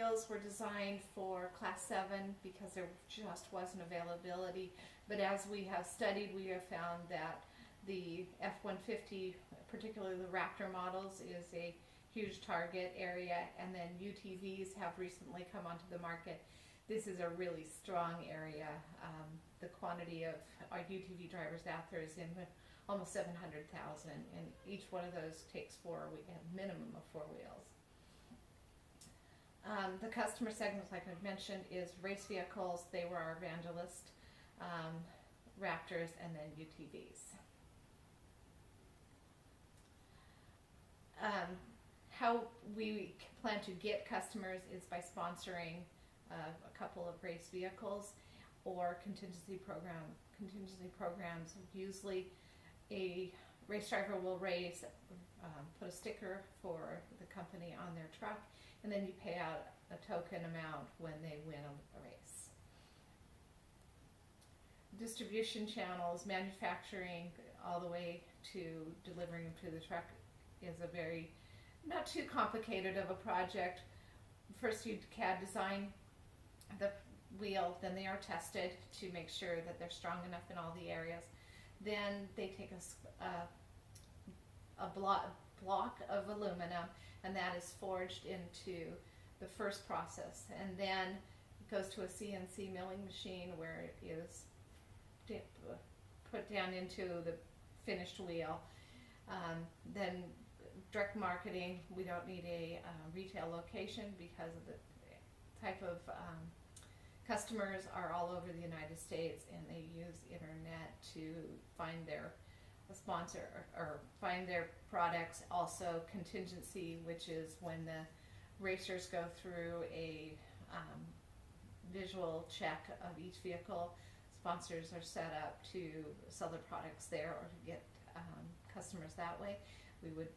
wheels were designed for Class 7 because there just wasn't availability. But as we have studied, we have found that the F-150, particularly the Raptor models, is a huge target area, and then UTVs have recently come onto the market. This is a really strong area. The quantity of our UTV drivers out there is in almost 700,000, and each one of those takes a minimum of 4 wheels. The customer segment, like I mentioned, is race vehicles. They were our evangelist Raptors, and then UTVs. How we plan to get customers is by sponsoring a couple of race vehicles or contingency programs. Usually a race driver will race, put a sticker for the company on their truck, and then you pay out a token amount when they win a race. Distribution channels, manufacturing, all the way to delivering them to the truck is a very, not too complicated of a project. First you CAD design the wheel, then they are tested to make sure that they're strong enough in all the areas. Then they take a block of aluminum, and that is forged into the first process, and then it goes to a CNC milling machine where it is put down into the finished wheel. Then direct marketing, we don't need a retail location because of the type of customers are all over the United States, and they use internet to find their sponsor or find their products. Also contingency, which is when the racers go through a visual check of each vehicle. Sponsors are set up to sell their products there or to get customers that way. We would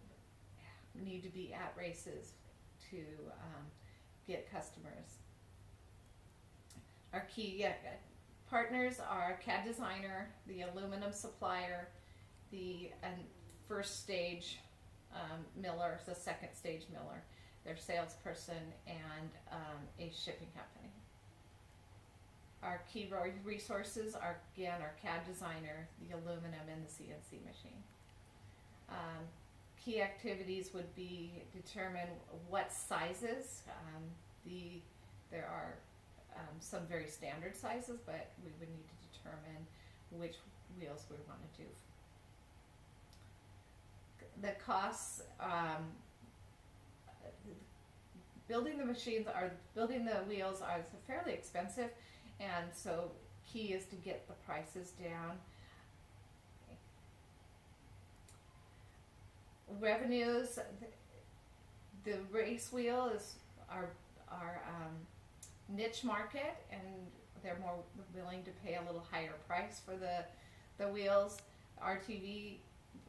need to be at races to get customers. Our key partners are CAD designer, the aluminum supplier, the first stage miller, the second stage miller, their salesperson, and a shipping company. Our key resources are, again, our CAD designer, the aluminum, and the CNC machine. Key activities would be determine what sizes. There are some very standard sizes, but we would need to determine which wheels we want to do. The costs, building the wheels are fairly expensive, and so key is to get the prices down. Revenues, the race wheel is our niche market, and they're more willing to pay a little higher price for the wheels. RTV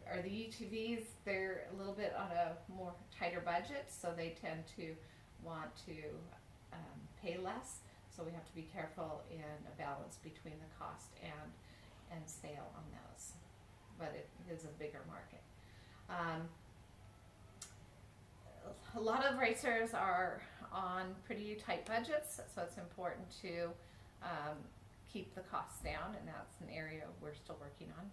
or the UTVs, they're a little bit on a more tighter budget, so they tend to want to pay less. So we have to be careful in a balance between the cost and sale on those. But it is a bigger market. A lot of racers are on pretty tight budgets, so it's important to keep the costs down, and that's an area we're still working on.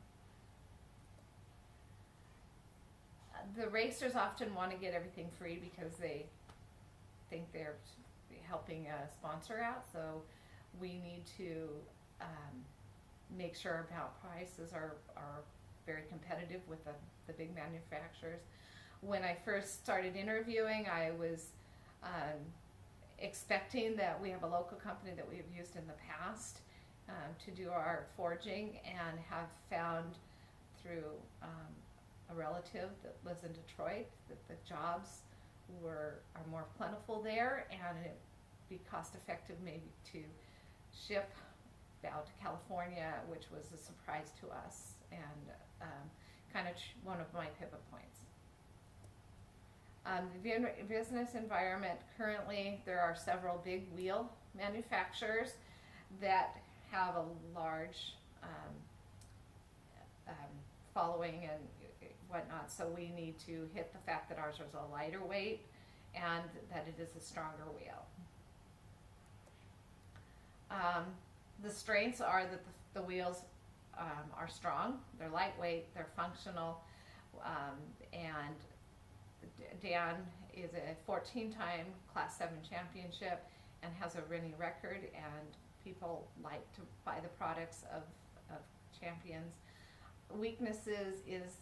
The racers often want to get everything free because they think they're helping a sponsor out, so we need to make sure our prices are very competitive with the big manufacturers. When I first started interviewing, I was expecting that we have a local company that we have used in the past to do our forging, and have found through a relative that lives in Detroit that the jobs are more plentiful there, and it'd be cost effective maybe to ship out to California, which was a surprise to us, and kind of one of my pivot points. The business environment, currently there are several big wheel manufacturers that have a large following and whatnot, so we need to hit the fact that ours is a lighter weight and that it is a stronger wheel. The strengths are that the wheels are strong, they're lightweight, they're functional, and Dan is a 14-time Class 7 championship and has a winning record, and people like to buy the products of champions. Weaknesses is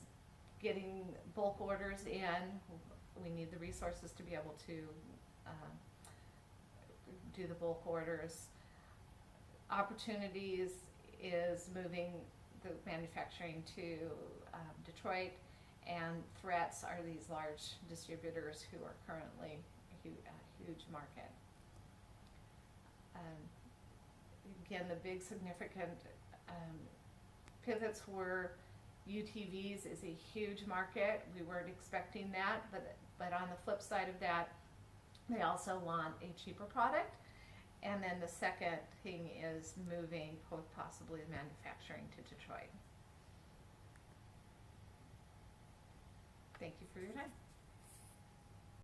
getting bulk orders in. We need the resources to be able to do the bulk orders. Opportunities is moving the manufacturing to Detroit, and threats are these large distributors who are currently a huge market. Again, the big significant pivots were UTVs is a huge market. We weren't expecting that, but on the flip side of that, they also want a cheaper product. And then the second thing is moving possibly manufacturing to Detroit. Thank you for your time.